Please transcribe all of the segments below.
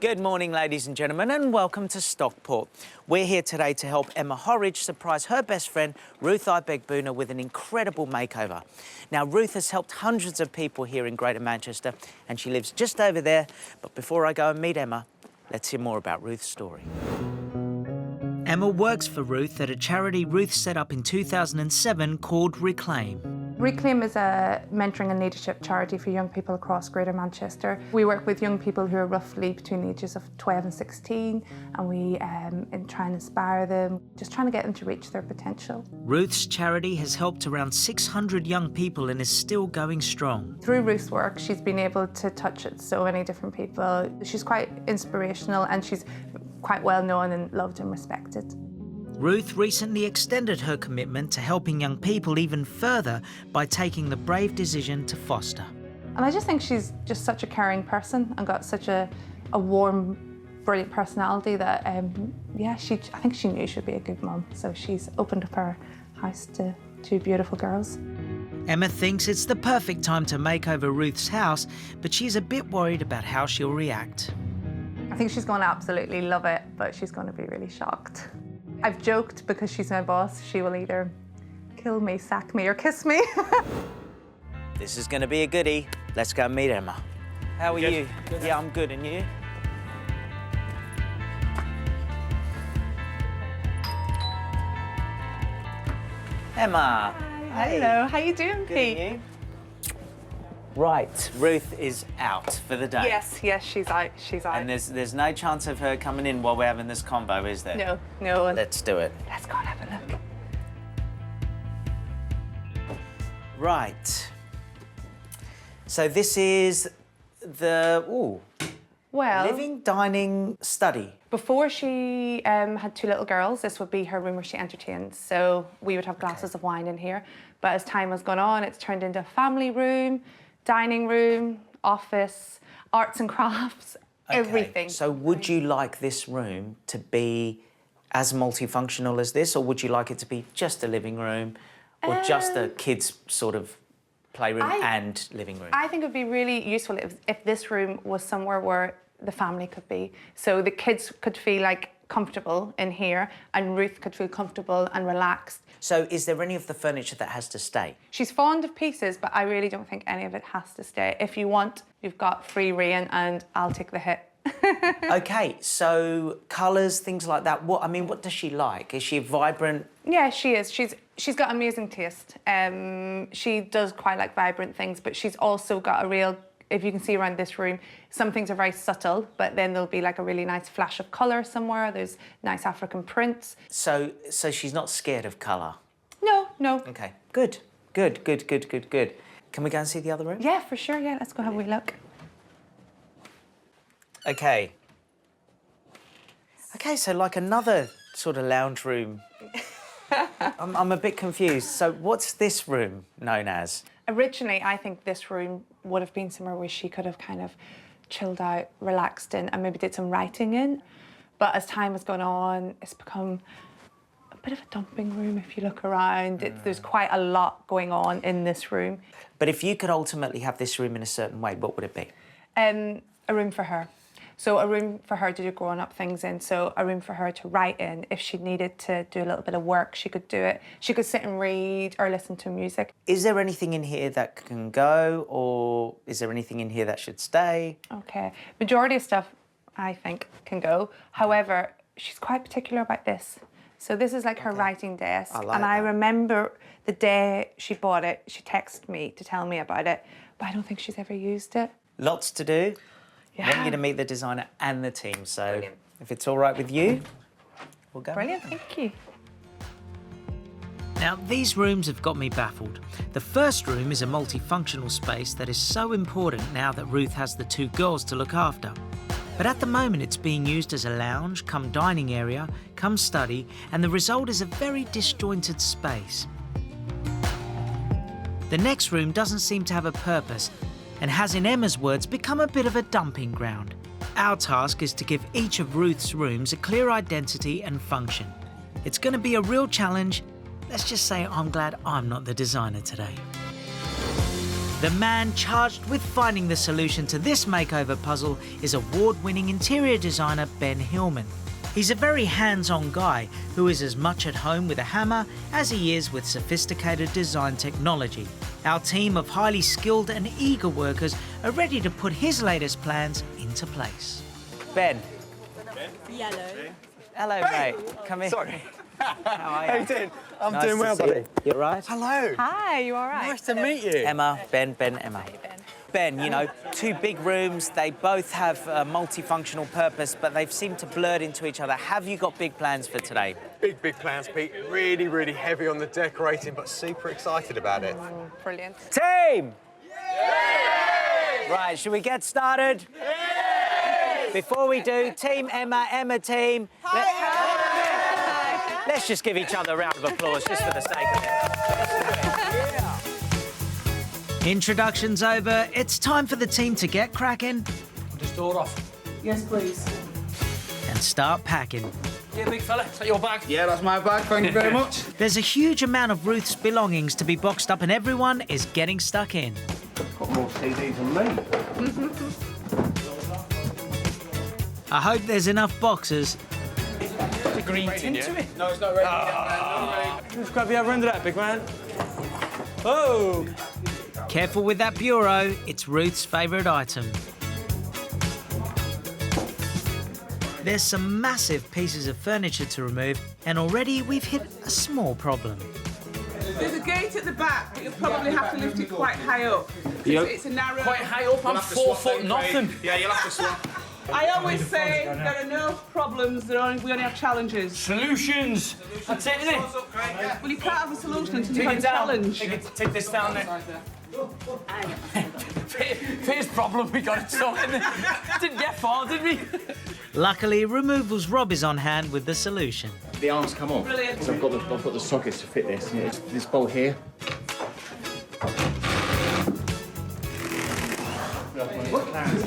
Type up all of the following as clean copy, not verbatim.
Good morning, ladies and gentlemen, and welcome to Stockport. We're here today to help Emma Horridge surprise her best friend, Ruth Ibegbuna, with an incredible makeover. Now, Ruth has helped hundreds of people here in Greater Manchester, and she lives just over there. But before I go and meet Emma, let's hear more about Ruth's story. Emma works for Ruth at a charity Ruth set up in 2007 called Reclaim. Reclaim is a mentoring and leadership charity for young people across Greater Manchester. We work with young people who are roughly between the ages of 12 and 16, and we try and inspire them, just trying to get them to reach their potential. Ruth's charity has helped around 600 young people and is still going strong. Through Ruth's work, she's been able to touch so many different people. She's quite inspirational and she's quite well known and loved and respected. Ruth recently extended her commitment to helping young people even further by taking the brave decision to foster. And I just think she's just such a caring person and got such a warm, brilliant personality that, I think she knew she'd be a good mum. So she's opened up her house to two beautiful girls. Emma thinks it's the perfect time to make over Ruth's house, but she's a bit worried about how she'll react. I think she's going to absolutely love it, but she's going to be really shocked. I've joked because she's my boss, she will either kill me, sack me, or kiss me. This is going to be a goodie. Let's go and meet Emma. How are you? Good. Yeah, I'm good. And you? Emma. Hi. Hey. Hello, how you doing, Good, Pete? and you? Right, Ruth is out for the day. Yes, she's out. And there's no chance of her coming in while we're having this convo, is there? No. Let's do it. Let's go and have a look. Right. So this is the living, dining, study. Before she had two little girls, this would be her room where she entertains. So we would have glasses of wine in here. But as time has gone on, it's turned into a family room, dining room, office, arts and crafts, everything. So would you like this room to be as multifunctional as this, or would you like it to be just a living room or just a kids' sort of playroom and living room? I think it would be really useful if this room was somewhere where the family could be. So the kids could feel like comfortable in here and Ruth could feel comfortable and relaxed. So is there any of the furniture that has to stay? She's fond of pieces, but I really don't think any of it has to stay. If you want, you've got free rein and I'll take the hit. OK, so colours, things like that. What does she like? Is she vibrant? Yeah, she is. She's got amazing taste. She does quite like vibrant things, but she's also got a real, if you can see around this room, some things are very subtle, but then there'll be like a really nice flash of colour somewhere. There's nice African prints. So she's not scared of colour? No. OK, good. Can we go and see the other room? Yeah, for sure, yeah. Let's go have a wee look. OK, so like another sort of lounge room. I'm a bit confused. So what's this room known as? Originally, I think this room would have been somewhere where she could have kind of chilled out, relaxed in, and maybe did some writing in. But as time has gone on, it's become a bit of a dumping room if you look around. There's quite a lot going on in this room. But if you could ultimately have this room in a certain way, what would it be? A room for her. So a room for her to do grown-up things in. So a room for her to write in. If she needed to do a little bit of work, she could do it. She could sit and read or listen to music. Is there anything in here that can go, or is there anything in here that should stay? OK. Majority of stuff, I think, can go. However, she's quite particular about this. So this is like her writing desk. I remember the day she bought it, she texted me to tell me about it, but I don't think she's ever used it. Lots to do. Yeah. I want you to meet the designer and the team, so Brilliant. If it's all right with you, we'll go. Brilliant, thank you. Now, these rooms have got me baffled. The first room is a multifunctional space that is so important now that Ruth has the two girls to look after. But at the moment, it's being used as a lounge, come dining area, come study, and the result is a very disjointed space. The next room doesn't seem to have a purpose and has, in Emma's words, become a bit of a dumping ground. Our task is to give each of Ruth's rooms a clear identity and function. It's going to be a real challenge. Let's just say I'm glad I'm not the designer today. The man charged with finding the solution to this makeover puzzle is award-winning interior designer Ben Hillman. He's a very hands-on guy who is as much at home with a hammer as he is with sophisticated design technology. Our team of highly skilled and eager workers are ready to put his latest plans into place. Ben. Yellow. Hello, mate. Come in. Sorry. How are you? How you doing? I'm Nice doing to well, see buddy. you. You all right? Hello. Hi, you all right? Nice to meet you. Emma, Ben, Emma. Ben, you know, two big rooms, they both have a multifunctional purpose, but they've seemed to blur into each other. Have you got big plans for today? Big plans, Pete. Really, really heavy on the decorating, but super excited about it. Brilliant. Team! Yay! Right, should we get started? Yay! Before we do, Team Emma team. Let's just give each other a round of applause, just for the sake of it. Introductions over. It's time for the team to get cracking. Just door off. Yes, please. And start packing. Yeah, big fella, is that your bag? Yeah, that's my bag, thank you very much. There's a huge amount of Ruth's belongings to be boxed up and everyone is getting stuck in. Got more CDs than me. I hope there's enough boxes. The green tint to it. No, it's not ready. Just grab the other end of that, big man. Oh! Careful with that bureau, it's Ruth's favourite item. There's some massive pieces of furniture to remove, and already we've hit a small problem. There's a gate at the back, but you'll probably have to lift it quite high up. It's a narrow... Quite high up, I'm 4 foot nothing. Yeah, you'll have to swap. I always say there are no problems, we only have challenges. Solutions! That's it, isn't it? Well, you can't have a solution until Take you've it had a down. challenge. Take this down there. First problem, we got it sorted. Didn't get far, did we? Luckily, Removals Rob is on hand with the solution. The arms come off. Brilliant. So I've got the sockets to fit this. It's this bolt here.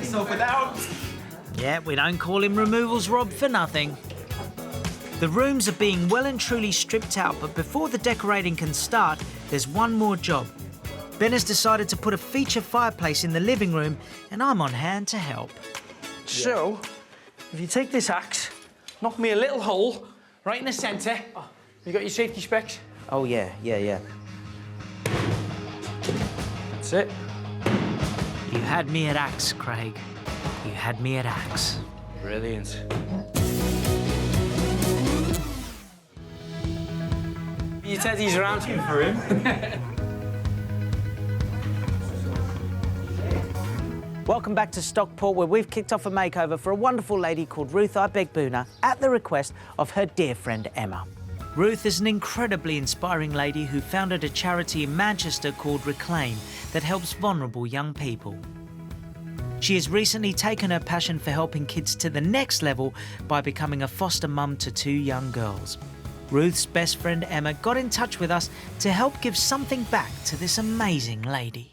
Sort it out. Yeah, we don't call him Removals Rob for nothing. The rooms are being well and truly stripped out, but before the decorating can start, there's one more job. Ben has decided to put a feature fireplace in the living room, and I'm on hand to help. So, if you take this axe, knock me a little hole right in the centre. You got your safety specs? Oh, yeah. That's it. You had me at axe, Craig. You had me at axe. Brilliant. Your teddy's around here for him. Welcome back to Stockport, where we've kicked off a makeover for a wonderful lady called Ruth Boona at the request of her dear friend Emma. Ruth is an incredibly inspiring lady who founded a charity in Manchester called Reclaim that helps vulnerable young people. She has recently taken her passion for helping kids to the next level by becoming a foster mum to 2 young girls. Ruth's best friend Emma got in touch with us to help give something back to this amazing lady.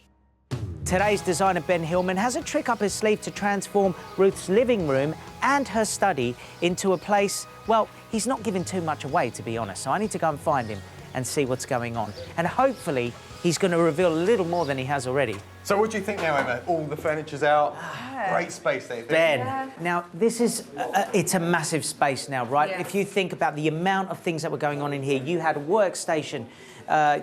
Today's designer Ben Hillman has a trick up his sleeve to transform Ruth's living room and her study into a place, well, he's not giving too much away, to be honest, so I need to go and find him and see what's going on. And hopefully he's going to reveal a little more than he has already. So what do you think now, Emma? All the furniture's out. Great space there. Ben, now this is, it's a massive space now, right? Yes. If you think about the amount of things that were going on in here, you had a workstation,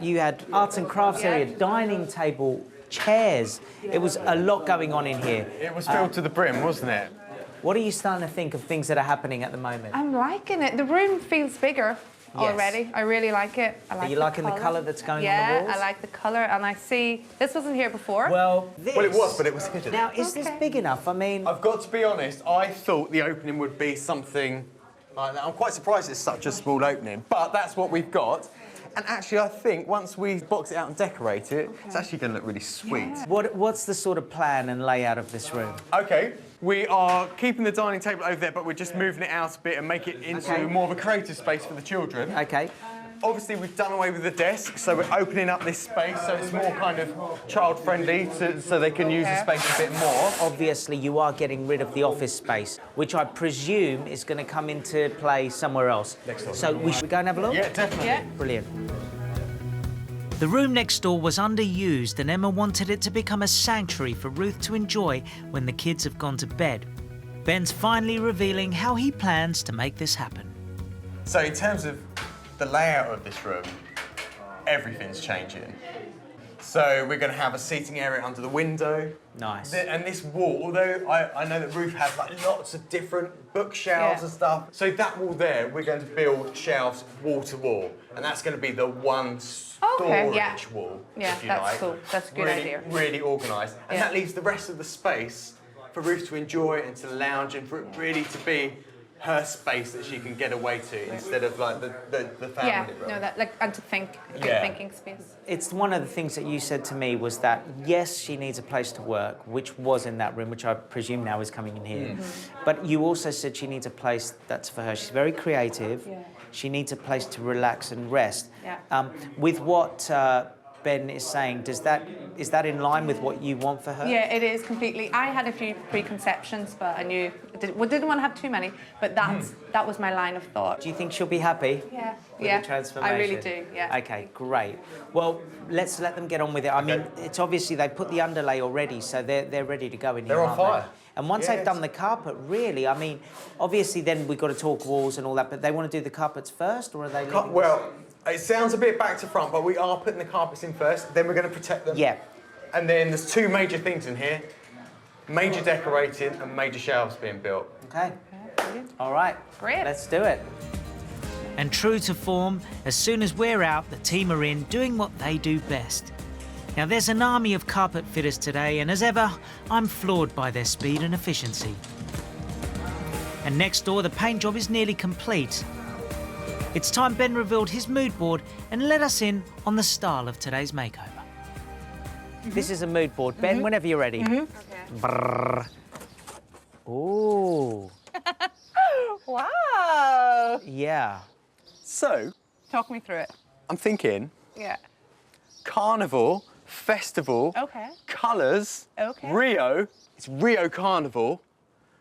you had arts and crafts area, dining table, chairs. It was a lot going on in here. It was filled to the brim, wasn't it? What are you starting to think of things that are happening at the moment? I'm liking it. The room feels bigger already. I really like it. I like Are you liking the colour that's going on the walls? Yeah, I like the colour, and I see this wasn't here before. Well, this... Well, it was, but it was hidden. Now, is this big enough? I mean... I've got to be honest, I thought the opening would be something like that. I'm quite surprised it's such a small opening, but that's what we've got. And actually, I think once we box it out and decorate it, it's actually going to look really sweet. Yeah. What's the sort of plan and layout of this room? OK, we are keeping the dining table over there, but we're just moving it out a bit and make it into more of a creative space for the children. OK. Obviously, we've done away with the desk, so we're opening up this space so it's more kind of child-friendly, so they can use the space a bit more. Obviously, you are getting rid of the office space, which I presume is going to come into play somewhere else. Next door. So we should go and have a look? Yeah, definitely. Yeah. Brilliant. The room next door was underused and Emma wanted it to become a sanctuary for Ruth to enjoy when the kids have gone to bed. Ben's finally revealing how he plans to make this happen. So in terms of the layout of this room, everything's changing. So we're going to have a seating area under the window. Nice. And this wall, although I know that Ruth has like lots of different bookshelves and stuff, so that wall there, we're going to build shelves wall to wall, and that's going to be the one storage wall, if you that's like. cool. That's a good idea. Really organised, and that leaves the rest of the space for Ruth to enjoy and to lounge and for it really to be her space that she can get away to instead of like the family room. And to think, a good thinking space. It's one of the things that you said to me was that, yes, she needs a place to work, which was in that room, which I presume now is coming in here. But you also said she needs a place that's for her. She's very creative. Yeah. She needs a place to relax and rest. Yeah. With what Ben is saying, is that in line with what you want for her? Yeah, it is completely. I had a few preconceptions, but I knew didn't want to have too many. But that was my line of thought. Do you think she'll be happy? Yeah, with the transformation? I really do. Yeah. Okay, great. Well, let's let them get on with it. I mean, it's obviously they put the underlay already, so they're ready to go in here. They're on fire. And once they've done the carpet, really, I mean, obviously then we've got to talk walls and all that. But they want to do the carpets first, or are they? Well, it sounds a bit back to front, but we are putting the carpets in first. Then we're going to protect them. Yeah. And then there's two major things in here: major decorating and major shelves being built. Okay. All right. Great. Let's do it. And true to form, as soon as we're out, the team are in doing what they do best. Now, there's an army of carpet fitters today, and as ever, I'm floored by their speed and efficiency. And next door, the paint job is nearly complete. It's time Ben revealed his mood board and let us in on the style of today's makeover. This is a mood board. Ben, whenever you're ready. Okay. Brrr. Ooh. Wow. Yeah. So, Talk me through it. I'm thinking Yeah. carnival, festival, colours, Rio. It's Rio Carnival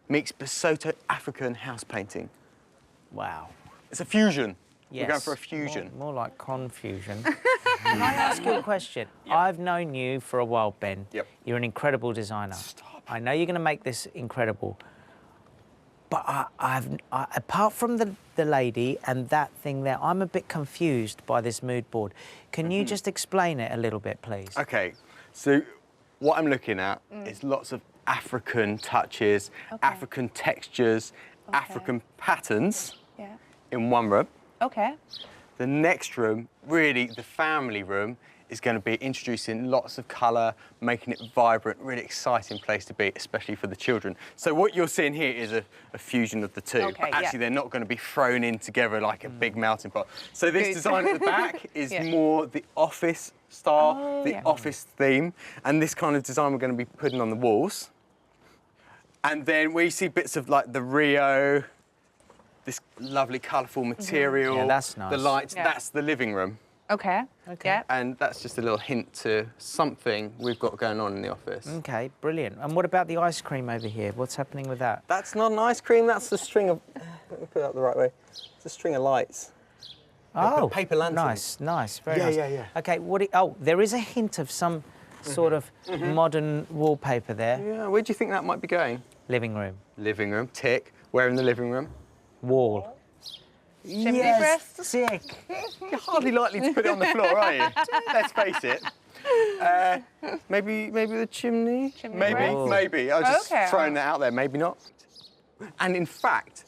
meets Basotho African house painting. Wow. It's a fusion. Yes. We're going for a fusion. More like confusion. Can I ask you a question? Yep. I've known you for a while, Ben. Yep. You're an incredible designer. Stop. I know you're going to make this incredible. But apart from the lady and that thing there, I'm a bit confused by this mood board. Can you just explain it a little bit, please? Okay, so what I'm looking at is lots of African touches, African textures, African patterns in one room. Okay. The next room, really the family room, is going to be introducing lots of colour, making it vibrant, really exciting place to be, especially for the children. So what you're seeing here is a fusion of the two, but actually they're not going to be thrown in together like a big melting pot. So this design at the back is more the office style, the office theme, and this kind of design we're going to be putting on the walls. And then we see bits of like the Rio, this lovely colourful material, Yeah, that's nice. the lights, that's the living room. Okay. Yeah. And that's just a little hint to something we've got going on in the office. Okay, brilliant. And what about the ice cream over here? What's happening with that? That's not an ice cream, that's a string of... Let me put it up the right way. It's a string of lights. Oh, paper lanterns. Nice, very nice. Yeah. Okay, there is a hint of some sort of modern wallpaper there. Yeah, where do you think that might be going? Living room. Living room, tick. Where in the living room? Wall. Chimney breast. Sick. You're hardly likely to put it on the floor, are you? Let's face it. Maybe the chimney? Maybe. I was just throwing that out there, maybe not. And in fact,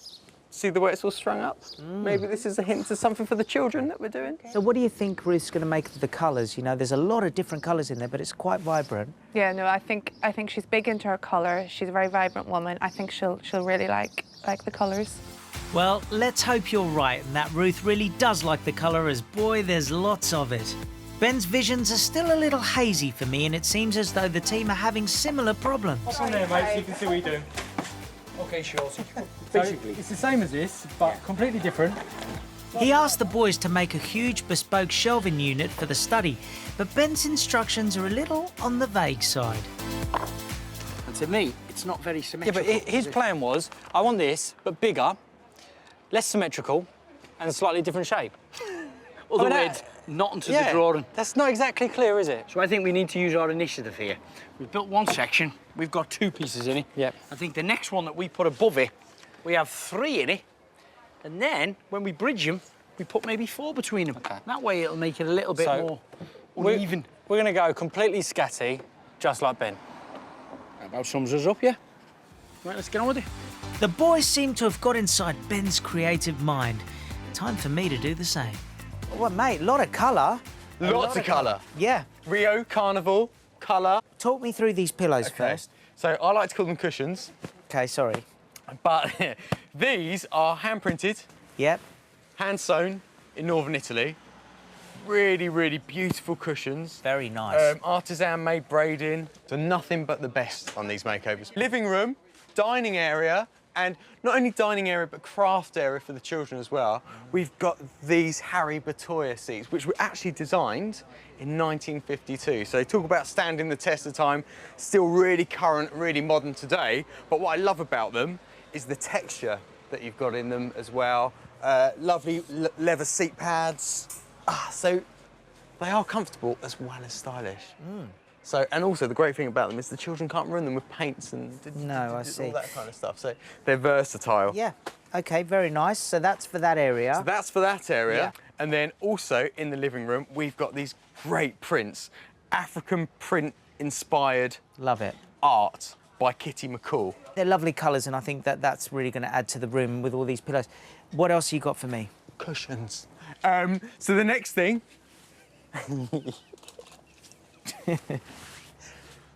see the way it's all strung up? Maybe this is a hint to something for the children that we're doing. So what do you think Ruth's going to make of the colours? You know, there's a lot of different colours in there, but it's quite vibrant. Yeah, no, I think she's big into her colour. She's a very vibrant woman. I think she'll really like the colours. Well, let's hope you're right and that Ruth really does like the colour, as boy, there's lots of it. Ben's visions are still a little hazy for me, and it seems as though the team are having similar problems. Hop on there, mate, so you can see what you're doing. Okay, sure. So basically, it's the same as this, but completely different. He asked the boys to make a huge bespoke shelving unit for the study, but Ben's instructions are a little on the vague side. And to me, it's not very symmetrical. Yeah, but his plan was, I want this, but bigger, less symmetrical, and a slightly different shape. not into the drawing. That's not exactly clear, is it? So I think we need to use our initiative here. We've built one section, we've got 2 pieces in it. Yep. I think the next one that we put above it, we have 3 in it, and then when we bridge them, we put maybe 4 between them. Okay. That way it'll make it a little bit more uneven. We're going to go completely scatty, just like Ben. That about sums us up, yeah? Right, let's get on with it. The boys seem to have got inside Ben's creative mind. Time for me to do the same. Well, mate, a lot of colour. Lots of colour. Yeah. Rio, Carnival, colour. Talk me through these pillows first. So I like to call them cushions, Okay, sorry. but these are hand-printed, Yep. hand-sewn in northern Italy. Really, really beautiful cushions. Very nice. Artisan-made braiding. So nothing but the best on these makeovers. Living room, dining area, and not only dining area, but craft area for the children as well. We've got these Harry Bertoia seats, which were actually designed in 1952. So they talk about standing the test of time, still really current, really modern today. But what I love about them is the texture that you've got in them as well. Lovely leather seat pads. So they are comfortable as well as stylish. So, and also the great thing about them is the children can't ruin them with paints and I see. all that kind of stuff. So they're versatile. Yeah. Okay, very nice. So that's for that area. So that's for that area. Yeah. And then also in the living room, we've got these great prints, African print-inspired Love it. art by Kitty McCall. They're lovely colours, and I think that that's really going to add to the room with all these pillows. What else you got for me? Cushions. So the next thing...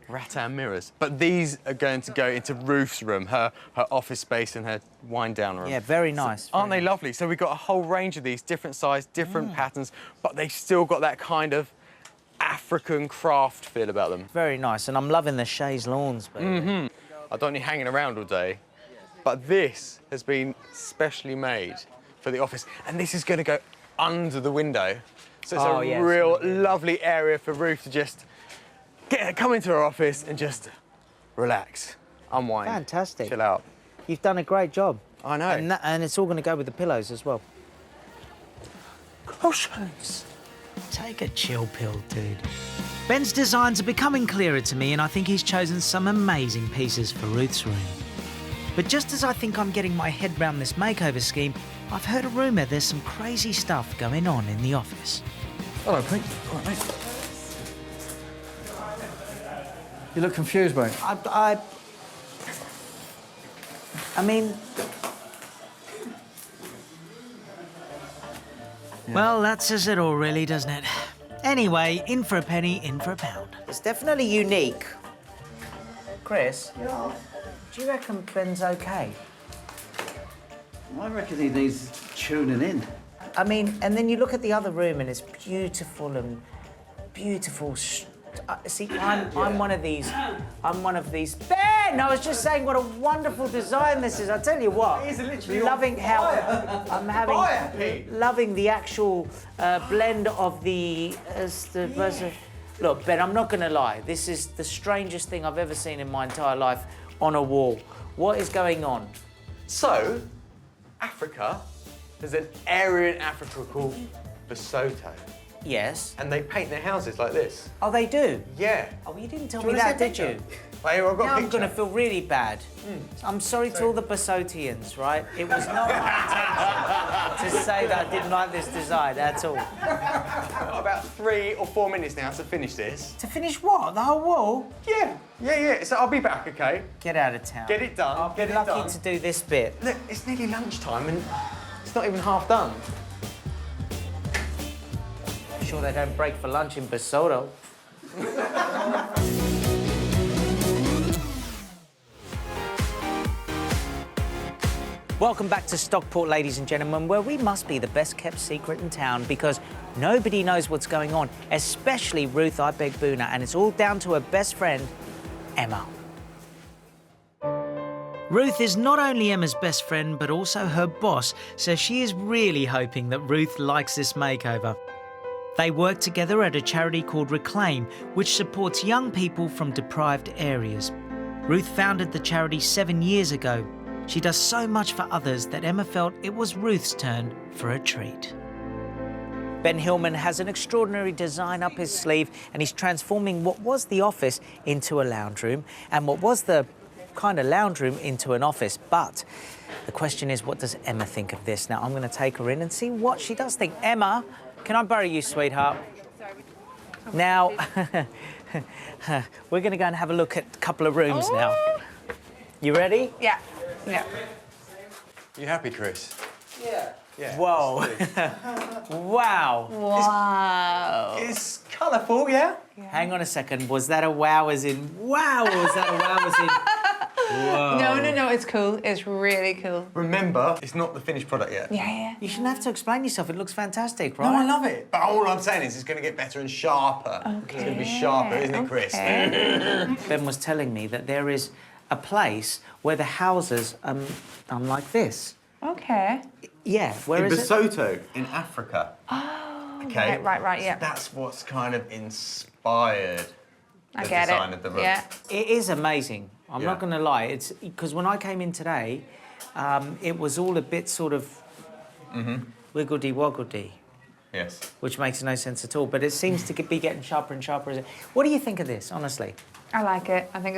rattan mirrors. But these are going to go into Ruth's room, her office space and her wind-down room. Yeah, very nice. So, aren't they lovely? So we've got a whole range of these, different size, different patterns, but they've still got that kind of African craft feel about them. Very nice, and I'm loving the chaise lawns, baby. I don't need hanging around all day, but this has been specially made for the office, and this is going to go under the window. So it's a real lovely area for Ruth to just come into her office and just relax, unwind. Fantastic. Chill out. You've done a great job. I know. And it's all going to go with the pillows as well. Cushions. Take a chill pill, dude. Ben's designs are becoming clearer to me, and I think he's chosen some amazing pieces for Ruth's room. But just as I think I'm getting my head round this makeover scheme, I've heard a rumour there's some crazy stuff going on in the office. Hello, Pete. All right, mate. You look confused, mate. I mean... Yeah. Well, that says it all, really, doesn't it? Anyway, in for a penny, in for a pound. It's definitely unique. Chris? Yeah. Do you reckon Ben's okay? I reckon he needs tuning in. I mean, and then you look at the other room and it's beautiful and beautiful. See, I'm one of these. I'm one of these. Ben, I was just saying what a wonderful design this is. I tell you what, loving how I'm having, loving the actual blend of the. Look, Ben, I'm not going to lie. This is the strangest thing I've ever seen in my entire life on a wall. What is going on? So, Africa, there's an area in Africa called Lesotho. Yes. And they paint their houses like this. Oh, they do? Yeah. Oh, you didn't tell Do me you wanna that, see a did you? picture? Well, here, I've got Now a I'm picture. going to feel really bad. I'm sorry to all the Basotians, right? It was not my intention to say that I didn't like this design at all. I've got about 3 or 4 minutes now to finish this. To finish what? The whole wall? Yeah. So I'll be back, okay? Get out of town. Get it done. I'll be lucky to do this bit. Look, it's nearly lunchtime and it's not even half done. I'm sure they don't break for lunch in Basotho. Welcome back to Stockport, ladies and gentlemen, where we must be the best kept secret in town because nobody knows what's going on, especially Ruth Boona, and it's all down to her best friend, Emma. Ruth is not only Emma's best friend, but also her boss, so she is really hoping that Ruth likes this makeover. They work together at a charity called Reclaim, which supports young people from deprived areas. Ruth founded the charity 7 years ago. She does so much for others that Emma felt it was Ruth's turn for a treat. Ben Hillman has an extraordinary design up his sleeve, and he's transforming what was the office into a lounge room and what was the kind of lounge room into an office. But the question is, what does Emma think of this? Now, I'm going to take her in and see what she does think. Emma, can I borrow you, sweetheart? Now, we're going to go and have a look at a couple of rooms now. You ready? Yeah. Yeah. You happy, Chris? Yeah. Yeah. Whoa. Wow. Wow. It's colourful, yeah? Hang on a second. Was that a wow as in wow, or was that a wow as in whoa? No, it's cool. It's really cool. Remember, it's not the finished product yet. Yeah. You shouldn't have to explain yourself. It looks fantastic, right? No, I love it. But all I'm saying is it's going to get better and sharper. Okay. It's going to be sharper, isn't it, Chris? Ben was telling me that there is a place where the houses are like this. Okay. Yeah, where in is it? Lesotho, in Africa. Oh, Okay. Right, yeah. So that's what's kind of inspired I the get design it. of the room. Yeah. It is amazing. I'm Yeah. not going to lie. It's because when I came in today, it was all a bit sort of wiggledy-woggledy, Yes. which makes no sense at all. But it seems to be getting sharper and sharper. What do you think of this, honestly? I like it. I think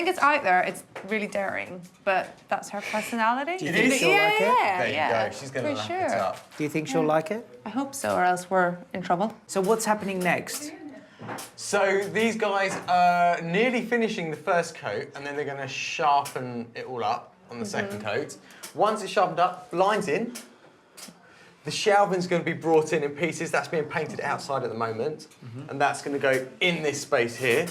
it's out there. It's really daring, but that's her personality. Do you think she'll like it? There you yeah. go. She's going to for wrap it sure. up. Do you think she'll like it? I hope so, or else we're in trouble. So what's happening next? So these guys are nearly finishing the first coat, and then they're going to sharpen it all up on the second coat. Once it's sharpened up, blinds in. The shelving's going to be brought in pieces. That's being painted outside at the moment, and that's going to go in this space here.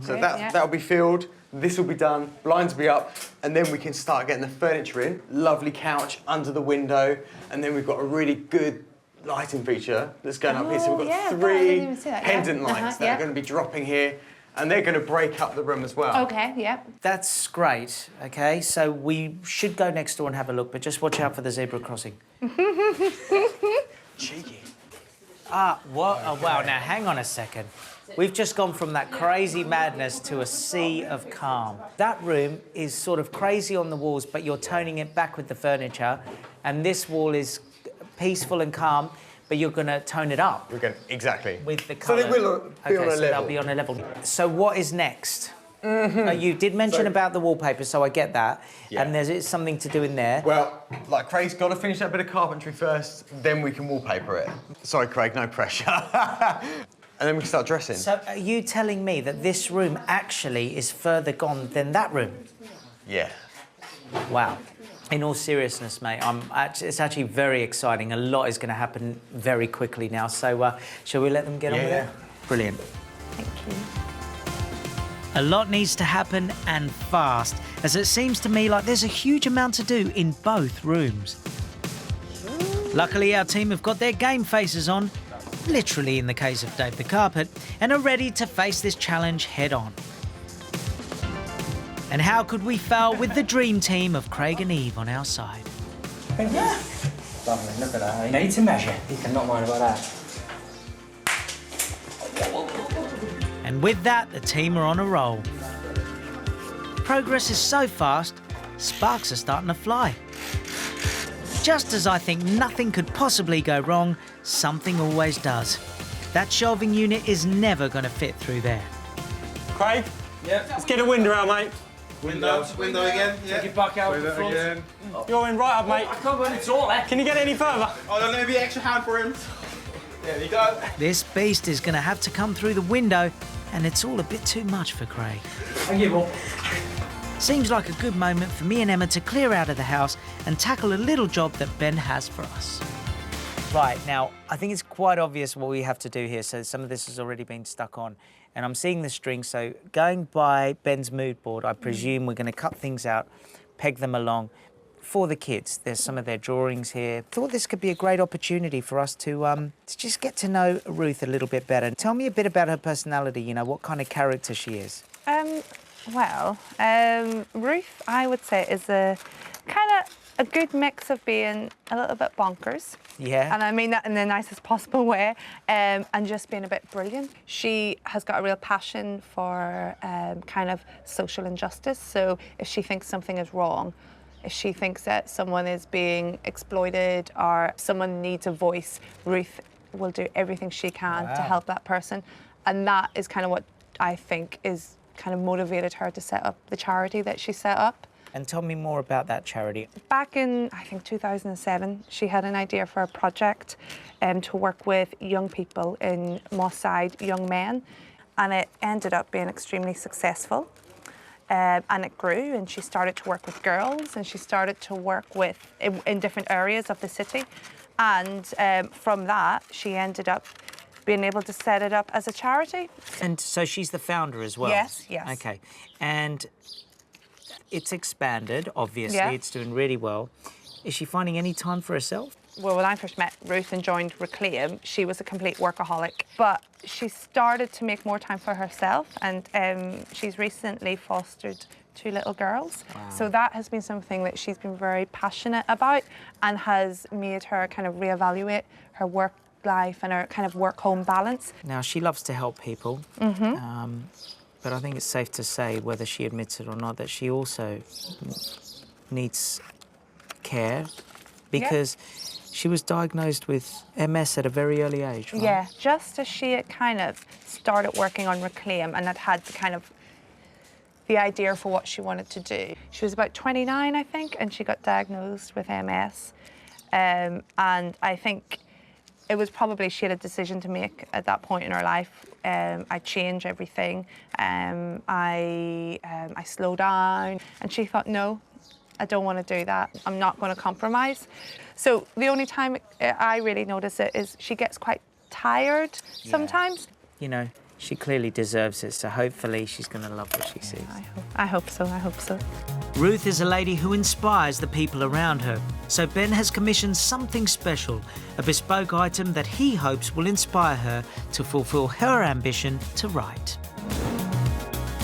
So Okay, that yeah. that'll be filled. This will be done. Blinds will be up, and then we can start getting the furniture in. Lovely couch under the window, and then we've got a really good lighting feature that's going up here. So we've got yeah, I didn't three even see that, yeah. pendant lights that yeah. are going to be dropping here, and they're going to break up the room as well. Okay, yeah. That's great, okay? So we should go next door and have a look, but just watch out for the zebra crossing. Cheeky. What? Oh, wow, now hang on a second. We've just gone from that crazy madness to a sea of calm. That room is sort of crazy on the walls, but you're toning it back with the furniture, and this wall is peaceful and calm, but you're going to tone it up. We're going to, With the So colour. they will be on a so level. they'll be on a level. So what is next? You did mention about the wallpaper, so I get that. Yeah. And there's something to do in there. Well, like Craig's got to finish that bit of carpentry first, then we can wallpaper it. Sorry, Craig, no pressure. And then we can start dressing. So are you telling me that this room actually is further gone than that room? Yeah. Wow. In all seriousness, mate, it's actually very exciting. A lot is going to happen very quickly now. So shall we let them get on with it? Brilliant. Thank you. A lot needs to happen and fast, as it seems to me like there's a huge amount to do in both rooms. Luckily, our team have got their game faces on, literally in the case of Dave the Carpet, and are ready to face this challenge head on. And how could we fail with the dream team of Craig and Eve on our side? Yeah. Lovely, look at that. Made to measure. You cannot mind about that. And with that, the team are on a roll. Progress is so fast, sparks are starting to fly. Just as I think nothing could possibly go wrong, something always does. That shelving unit is never going to fit through there. Craig? Yeah. Let's get a window out, mate. Window again. Yeah. Take it back out the front. Again. You're in right up, mate. I can't go any taller. Can you get any further? Oh, then maybe extra hand for him. There you go. This beast is going to have to come through the window, and it's all a bit too much for Craig. I give up. Seems like a good moment for me and Emma to clear out of the house and tackle a little job that Ben has for us. Right, now, I think it's quite obvious what we have to do here, so some of this has already been stuck on. And I'm seeing the string, so going by Ben's mood board, I presume we're going to cut things out, peg them along for the kids. There's some of their drawings here. Thought this could be a great opportunity for us to just get to know Ruth a little bit better. Tell me a bit about her personality, you know, what kind of character she is. Ruth, I would say, is a kind of a good mix of being a little bit bonkers. Yeah. And I mean that in the nicest possible way, and just being a bit brilliant. She has got a real passion for kind of social injustice. So if she thinks something is wrong, if she thinks that someone is being exploited or someone needs a voice, Ruth will do everything she can to help that person. And that is kind of what I think is kind of motivated her to set up the charity that she set up. And tell me more about that charity. Back in, I think, 2007, she had an idea for a project to work with young people in Moss Side, young men, and it ended up being extremely successful. And it grew, and she started to work with girls, and she started to work with in different areas of the city. And from that, she ended up being able to set it up as a charity. And so she's the founder as well? Yes, yes. Okay. And it's expanded, obviously. Yeah. It's doing really well. Is she finding any time for herself? Well, when I first met Ruth and joined Reclaim, she was a complete workaholic. But she started to make more time for herself, and she's recently fostered 2 little girls. Wow. So that has been something that she's been very passionate about and has made her kind of reevaluate her work life and her kind of work-home balance. Now, she loves to help people. But I think it's safe to say, whether she admits it or not, that she also needs care because she was diagnosed with MS at a very early age, right? Yeah, just as she had kind of started working on Reclaim and had the kind of the idea for what she wanted to do. She was about 29, I think, and she got diagnosed with MS. And I think it was probably she had a decision to make at that point in her life. I changed everything. I slowed down, and she thought, no, I don't want to do that. I'm not going to compromise. So the only time I really notice it is she gets quite tired sometimes. You know, she clearly deserves it, so hopefully she's going to love what she sees. I hope so, I hope so. Ruth is a lady who inspires the people around her. So Ben has commissioned something special, a bespoke item that he hopes will inspire her to fulfil her ambition to write.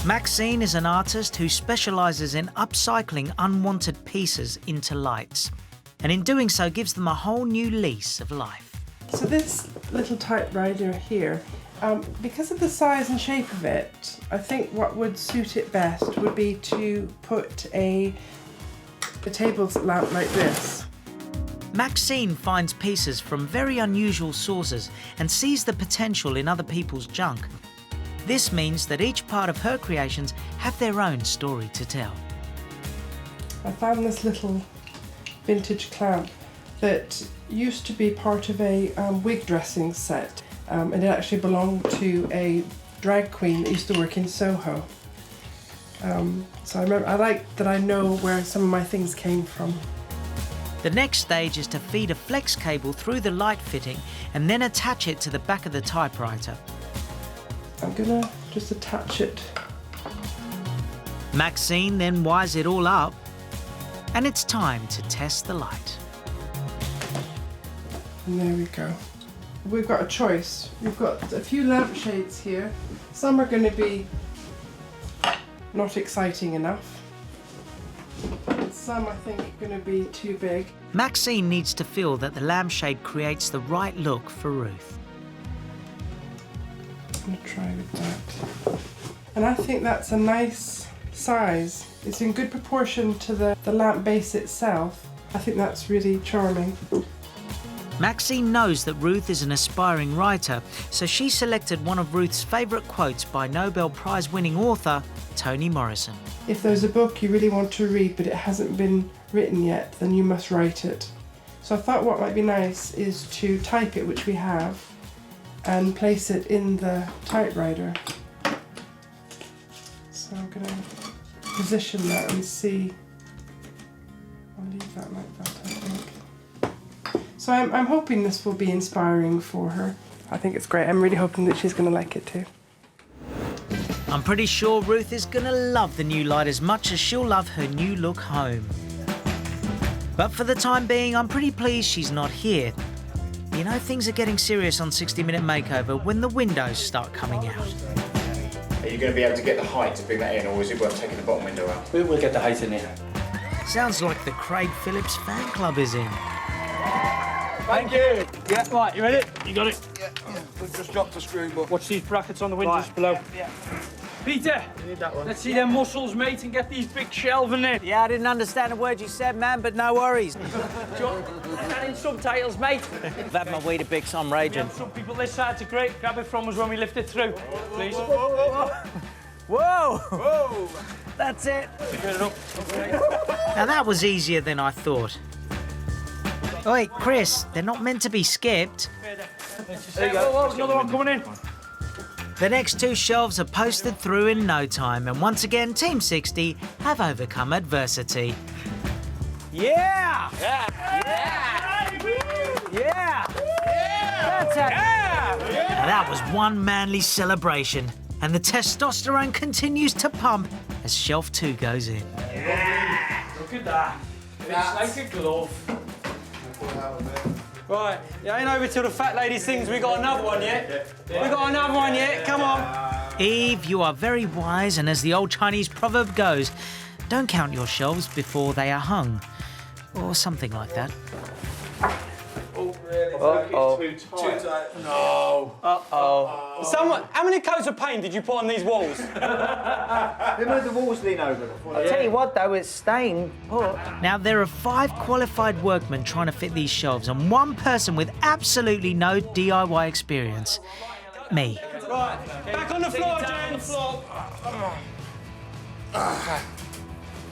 Maxine is an artist who specialises in upcycling unwanted pieces into lights, and in doing so gives them a whole new lease of life. So this little typewriter here, because of the size and shape of it, I think what would suit it best would be to put a table lamp like this. Maxine finds pieces from very unusual sources and sees the potential in other people's junk. This means that each part of her creations have their own story to tell. I found this little vintage clamp that used to be part of a wig dressing set. And it actually belonged to a drag queen that used to work in Soho. So I like that I know where some of my things came from. The next stage is to feed a flex cable through the light fitting and then attach it to the back of the typewriter. I'm gonna just attach it. Maxine then wires it all up, and it's time to test the light. And there we go. We've got a choice. We've got a few lampshades here. Some are going to be not exciting enough. And some I think are going to be too big. Maxine needs to feel that the lampshade creates the right look for Ruth. I'm going to try with that. And I think that's a nice size. It's in good proportion to the lamp base itself. I think that's really charming. Maxine knows that Ruth is an aspiring writer, so she selected one of Ruth's favourite quotes by Nobel Prize-winning author Toni Morrison. If there's a book you really want to read but it hasn't been written yet, then you must write it. So I thought what might be nice is to type it, which we have, and place it in the typewriter. So I'm going to position that and see. I'll leave that like that, I think. So I'm hoping this will be inspiring for her. I think it's great. I'm really hoping that she's going to like it too. I'm pretty sure Ruth is going to love the new light as much as she'll love her new look home. But for the time being, I'm pretty pleased she's not here. You know, things are getting serious on 60 Minute Makeover when the windows start coming out. Are you going to be able to get the height to bring that in, or is it worth taking the bottom window out? We'll get the height in here. Sounds like the Craig Phillips fan club is in. Thank you. Yeah, right, you ready? You got it? Yeah, we've just dropped the screw, but... Watch these brackets on the windows below. Yeah. Peter, let's see them muscles, mate, and get these big shelving in. Yeah, I didn't understand a word you said, man, but no worries. Is that in subtitles, mate? I've had my Weetabix, I'm We raging. have some people this side to grab it from us when we lift it through, please. Whoa! Whoa! That's it. Now that was easier than I thought. Oh, wait, Chris, they're not meant to be skipped. There you go. Whoa, another one coming in. The next 2 shelves are posted through in no time, and once again, Team 60 have overcome adversity. Yeah! Yeah! Yeah! That's it! Now that was one manly celebration, and the testosterone continues to pump as shelf 2 goes in. Look at that. It's like a glove. Right, it ain't over till the fat lady sings we got another one yet. We got another one yet, come on. Eve, you are very wise, and as the old Chinese proverb goes, don't count your shelves before they are hung. Or something like that. Uh-oh. No. Uh-oh. Someone, how many coats of paint did you put on these walls? Who made the walls lean over? I'll tell you what though, it's staying put. Now there are 5 qualified workmen trying to fit these shelves and 1 person with absolutely no DIY experience. Me. Right, back on the floor, gents.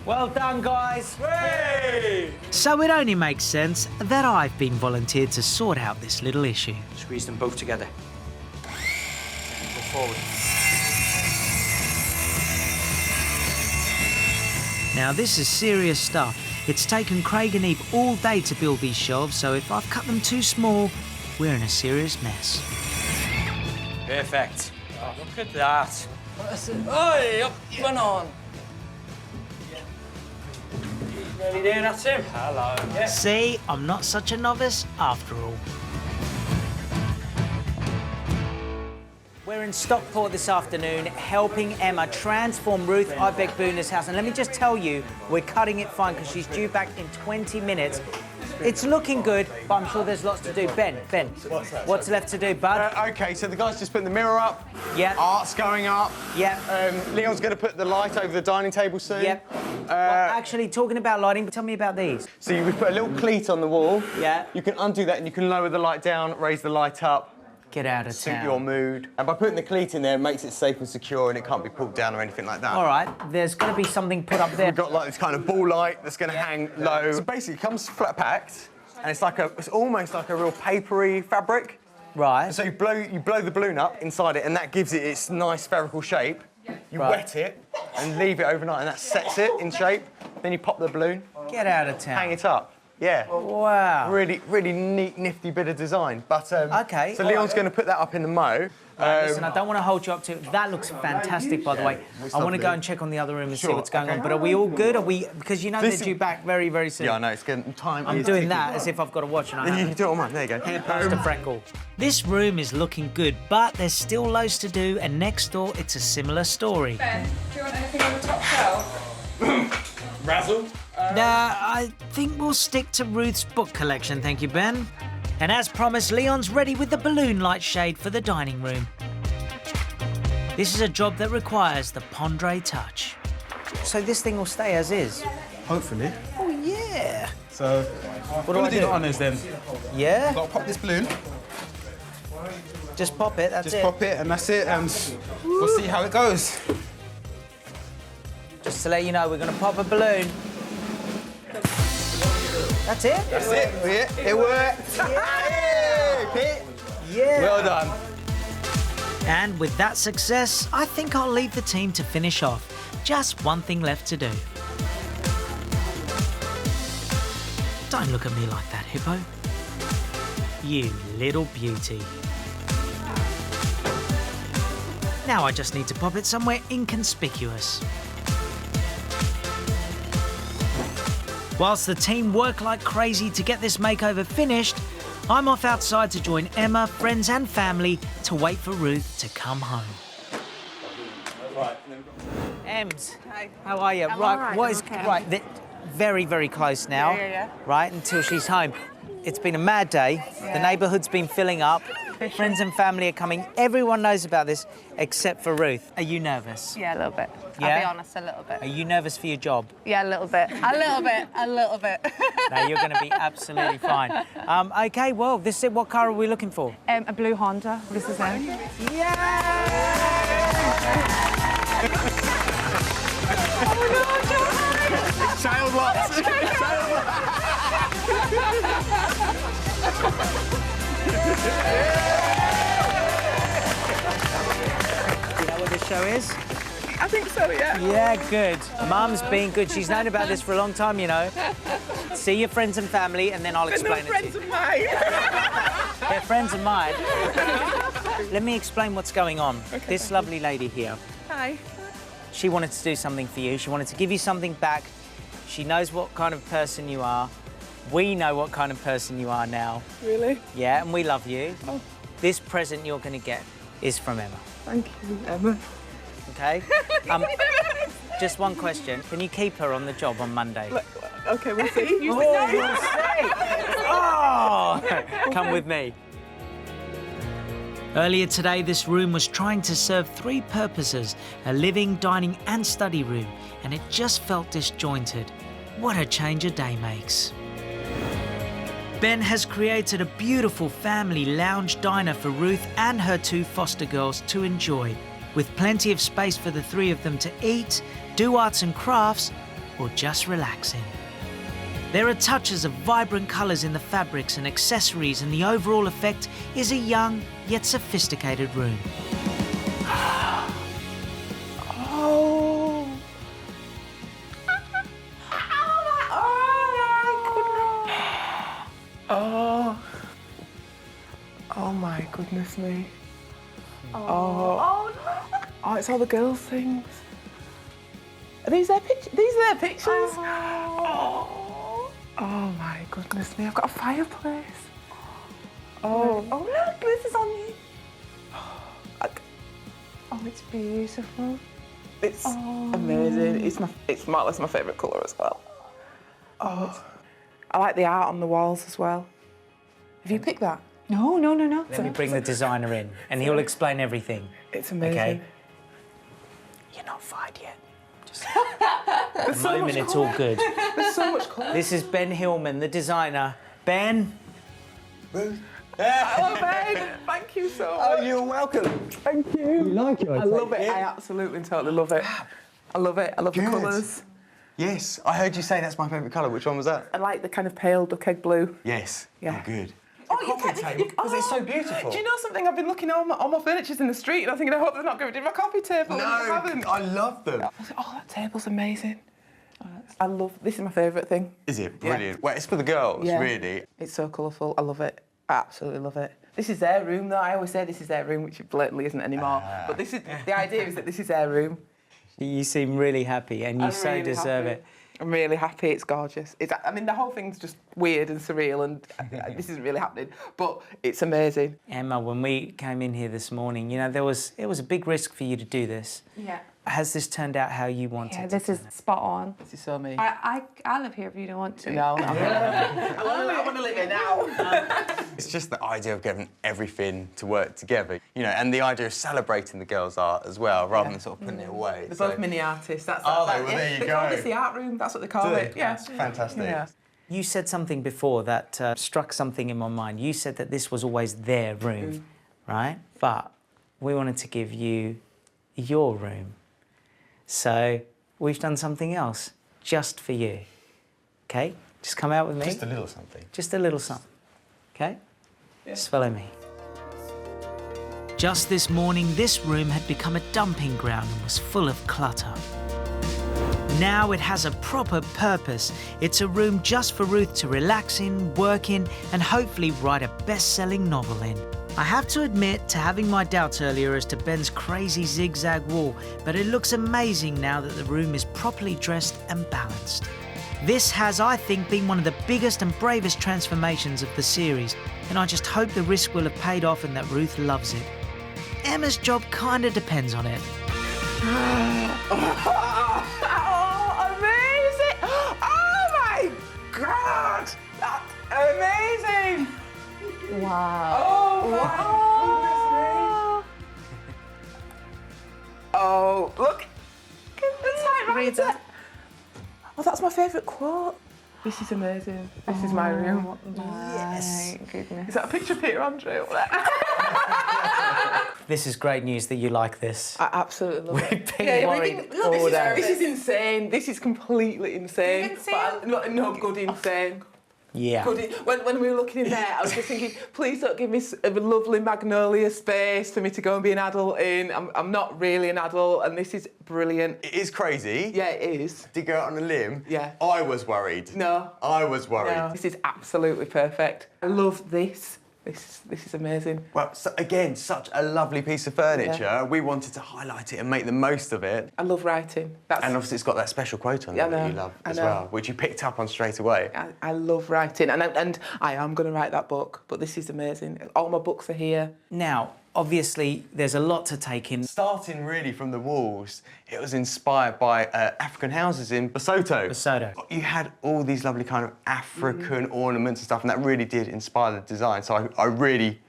Well done, guys. Hey! So it only makes sense that I've been volunteered to sort out this little issue. Squeeze them both together. Go forward. Now this is serious stuff. It's taken Craig and Eve all day to build these shelves, so if I've cut them too small, we're in a serious mess. Perfect. Oh, look at that. Oi, up and on. Ready there, that's him. Hello. Yeah. See, I'm not such a novice after all. We're in Stockport this afternoon helping Emma transform Ruth Ibek-Booner's house. And let me just tell you, we're cutting it fine because she's due back in 20 minutes. It's looking good, but I'm sure there's lots to do. Ben, what's left to do, bud? OK, so the guy's just putting the mirror up. Yeah. Art's going up. Yeah. Leon's going to put the light over the dining table soon. Yep. Well, actually, talking about lighting, tell me about these. So we put a little cleat on the wall. Yeah. You can undo that and you can lower the light down, raise the light up. Get out of Suit town. your mood. And by putting the cleat in there, it makes it safe and secure and it can't be pulled down or anything like that. All right, there's going to be something put up there. We've got like this kind of ball light that's going to hang low. So basically, it comes flat packed, and it's almost like a real papery fabric. Right. So you blow the balloon up inside it, and that gives it its nice spherical shape. You wet it and leave it overnight, and that sets it in shape. Then you pop the balloon. Get out of town. Hang it up. Yeah. Wow. Really, really neat, nifty bit of design. But OK. So Leon's going to put that up in the mow. Listen, I don't want to hold you up to it. That looks fantastic, by the way. I want to go and check on the other room and see what's going on. But are we all good? Are we? Because you know they're due back very, very soon. Yeah, I know. It's getting time. I'm doing that as if I've got to watch, and I You haven't. can do it on mine. There you go. Hair post to freckle. This room is looking good, but there's still loads to do, and next door it's a similar story. Ben, do you want anything on the top shelf? Razzle. I think we'll stick to Ruth's book collection, thank you, Ben. And as promised, Leon's ready with the balloon light shade for the dining room. This is a job that requires the Pondre touch. So this thing will stay as is? Hopefully. Oh, yeah. So, What do I do? the honours then. Yeah? I've got to pop this balloon. Just pop it, that's Just it. pop it and that's it, and we'll see how it goes. Just to let you know, we're going to pop a balloon. That's it? That's it. Yeah, it worked. Yeah. Pete. Yeah. Well done. And with that success, I think I'll leave the team to finish off. Just one thing left to do. Don't look at me like that, Hippo. You little beauty. Now I just need to pop it somewhere inconspicuous. Whilst the team work like crazy to get this makeover finished, I'm off outside to join Emma, friends and family to wait for Ruth to come home. Ems, Hi. how are you? I'm right, all right, what I'm is okay. right? Very, very close now. Yeah. Right, until she's home. It's been a mad day. The neighbourhood's been filling up. Friends and family are coming. Everyone knows about this except for Ruth. Are you nervous? Yeah, a little bit. Yeah? I'll be honest, a little bit. Are you nervous for your job? Yeah, a little bit. A little bit. A little bit. No, you're going to be absolutely fine. OK, well, this is it. What car are we looking for? A blue Honda. This is it. Child lots. You know what this show is? I think so, yeah. Yeah, good. Mum's been good. She's known about this for a long time, you know. See your friends and family, and then I'll explain it to you. Friends of mine. They're friends of mine. Let me explain what's going on. Okay, this lovely lady here, Hi. she wanted to do something for you. She wanted to give you something back. She knows what kind of person you are. We know what kind of person you are now. Really? Yeah, and we love you. Oh. This present you're going to get is from Emma. Thank you, Emma. Okay? Just one question. Can you keep her on the job on Monday? OK, we'll see. We'll see! Oh! Come with me. Earlier today, this room was trying to serve 3 purposes, a living, dining and study room, and it just felt disjointed. What a change a day makes. Ben has created a beautiful family lounge diner for Ruth and her 2 foster girls to enjoy, with plenty of space for the 3 of them to eat, do arts and crafts, or just relax in. There are touches of vibrant colours in the fabrics and accessories, and the overall effect is a young yet sophisticated room. Oh my goodness me. Oh, it's all the girls' things. Are these their pictures? These are their pictures? Oh my goodness me, I've got a fireplace. Oh look, this is on you. Oh, it's beautiful. It's amazing. It's my favourite colour as well. I like the art on the walls as well. Have you picked that? No. Let me bring the designer in and he'll explain everything. It's amazing. Okay? You're not fired yet. Just at the moment, it's all good. There's so much colour. This is Ben Hillman, the designer. Ben? Hello, Ben. Thank you so much. Oh, you're welcome. Thank you. You like it, I love it. I absolutely and totally love it. I love it. I love the colours. Yes, I heard you say that's my favourite colour. Which one was that? I like the kind of pale duck egg blue. Yes. Yeah. Oh, good. Because it's so beautiful. Do you know something? I've been looking at all my furniture's in the street and I'm thinking, I hope they're not going to do my coffee table. No, I love them. I was like, that table's amazing. This is my favourite thing. Is it? Brilliant. Well, it's for the girls, really. It's so colourful. I love it. I absolutely love it. This is their room, though. I always say this is their room, which it blatantly isn't anymore. But this is the idea is that this is their room. You seem really happy and you so really deserve happy. it. I'm really happy. It's gorgeous. I mean, the whole thing's just weird and surreal, and this isn't really happening, but it's amazing. Emma, when we came in here this morning, you know, it was a big risk for you to do this. Yeah. Has this turned out how you wanted? Yeah, this is spot on. This is so me. I live here if you don't want to. No, I want to live here now. It's just the idea of getting everything to work together, you know, and the idea of celebrating the girls' art as well, rather than sort of putting it away. They're both mini artists. That's Well, there you They go. call this the art room. That's what they call it. Yeah. That's fantastic. Yeah. You said something before that struck something in my mind. You said that this was always their room, right? But we wanted to give you your room. So we've done something else just for you. Okay? Just come out with me. Just a little something. Just a little something. Okay? Just follow me. Just this morning, this room had become a dumping ground and was full of clutter. Now it has a proper purpose. It's a room just for Ruth to relax in, work in, and hopefully write a best-selling novel in. I have to admit to having my doubts earlier as to Ben's crazy zigzag wall, but it looks amazing now that the room is properly dressed and balanced. This has, I think, been one of the biggest and bravest transformations of the series, and I just hope the risk will have paid off and that Ruth loves it. Emma's job kinda depends on it. Amazing! Oh my God! That's amazing! Wow. Oh wow. Oh, look. Read that. Oh, that's my favourite quote. This is amazing. This is my room. Yes. Goodness. Is that a picture of Peter Andre? This is great news that you like this. I absolutely love it. We've been worried all day. This is insane. This is completely insane. But no good insane. Yeah. When we were looking in there, I was just thinking, please don't give me a lovely magnolia space for me to go and be an adult in. I'm not really an adult, and this is brilliant. It is crazy. Yeah, it is. Did go out on a limb. Yeah. I was worried. No. I was worried. No, this is absolutely perfect. I love this. This is amazing. Well, so again, such a lovely piece of furniture. Yeah. We wanted to highlight it and make the most of it. I love writing. And obviously it's got that special quote on there that you love as well, which you picked up on straight away. I love writing, and I am going to write that book, but this is amazing. All my books are here. Now, obviously, there's a lot to take in. Starting really from the walls, it was inspired by African houses in Lesotho. You had all these lovely kind of African ornaments and stuff, and that really did inspire the design. So I really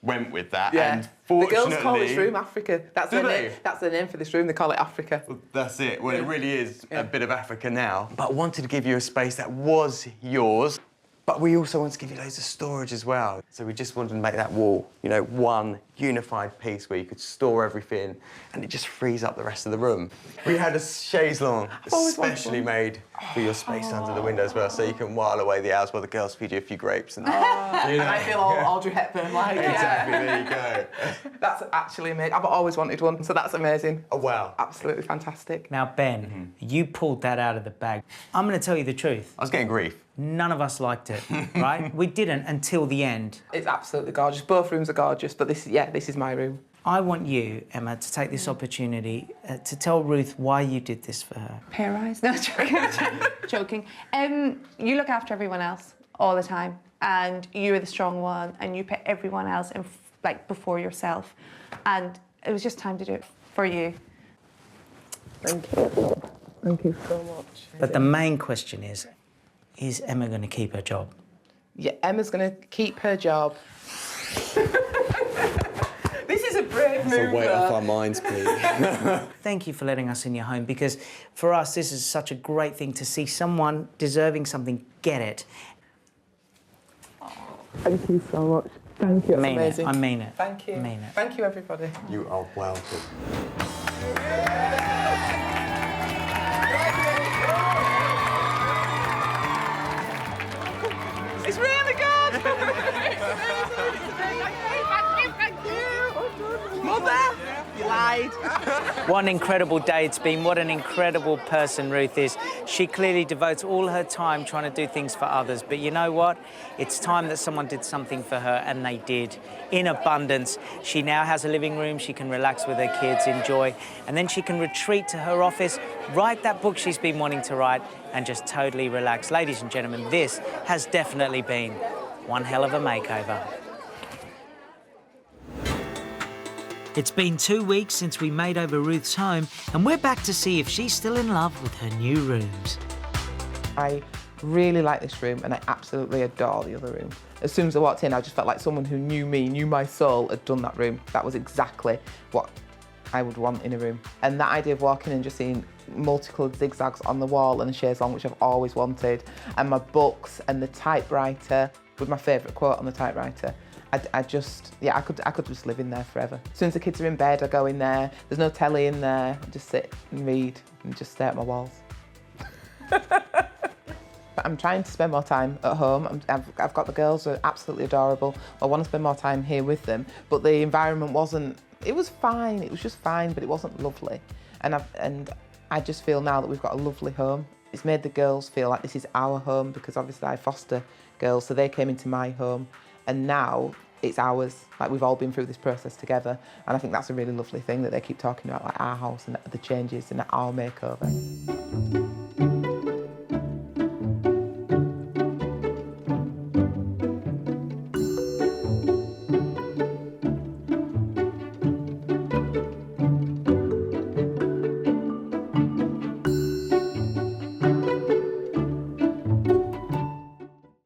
went with that. Yeah. And fortunately, the girls call this room Africa. That's the name. That's the name for this room. They call it Africa. Well, that's it. Well, it really is a bit of Africa now. But I wanted to give you a space that was yours. But we also want to give you loads of storage as well. So we just wanted to make that wall, you know, one unified piece where you could store everything, and it just frees up the rest of the room. We had a chaise longue especially made for your space under the window as well, so you can while away the hours while the girls feed you a few grapes. And, you know. And I feel all Audrey Hepburn-like. Exactly, there you go. That's actually amazing. I've always wanted one, so that's amazing. Oh, wow. Absolutely fantastic. Now, Ben, you pulled that out of the bag. I'm going to tell you the truth. I was getting grief. None of us liked it, right? We didn't until the end. It's absolutely gorgeous. Both rooms are gorgeous, but this is my room. I want you, Emma, to take this opportunity to tell Ruth why you did this for her. Pair eyes? No, joking. You look after everyone else all the time, and you're the strong one, and you put everyone else in, before yourself. And it was just time to do it for you. Thank you. Thank you so much. But the main question is Emma going to keep her job? Yeah, Emma's going to keep her job. This is a brave move. It's a weight off our minds, please. Thank you for letting us in your home, because for us, this is such a great thing to see someone deserving something get it. Thank you so much. Thank you. I mean amazing. it. I mean it. Thank you. I mean it. Thank you, everybody. You are welcome. It's really good! It's amazing! Thank you! Mother! You lied. What an incredible day it's been. What an incredible person Ruth is. She clearly devotes all her time trying to do things for others. But you know what? It's time that someone did something for her, and they did, in abundance. She now has a living room. She can relax with her kids, enjoy, and then she can retreat to her office, write that book she's been wanting to write, and just totally relax. Ladies and gentlemen, this has definitely been one hell of a makeover. It's been 2 weeks since we made over Ruth's home, and we're back to see if she's still in love with her new rooms. I really like this room, and I absolutely adore the other room. As soon as I walked in, I just felt like someone who knew me, knew my soul, had done that room. That was exactly what I would want in a room. And that idea of walking in and just seeing multicoloured zigzags on the wall and a chaise longue, which I've always wanted, and my books and the typewriter, with my favourite quote on the typewriter. I could just live in there forever. As soon as the kids are in bed, I go in there. There's no telly in there. I just sit and read and just stare at my walls. But I'm trying to spend more time at home. I've got the girls who are absolutely adorable. I want to spend more time here with them, but the environment wasn't. It was fine. It was just fine, but it wasn't lovely. And I just feel now that we've got a lovely home. It's made the girls feel like this is our home, because obviously I foster girls, so they came into my home. And now it's ours. Like, we've all been through this process together, and I think that's a really lovely thing that they keep talking about, like our house and the changes and our makeover.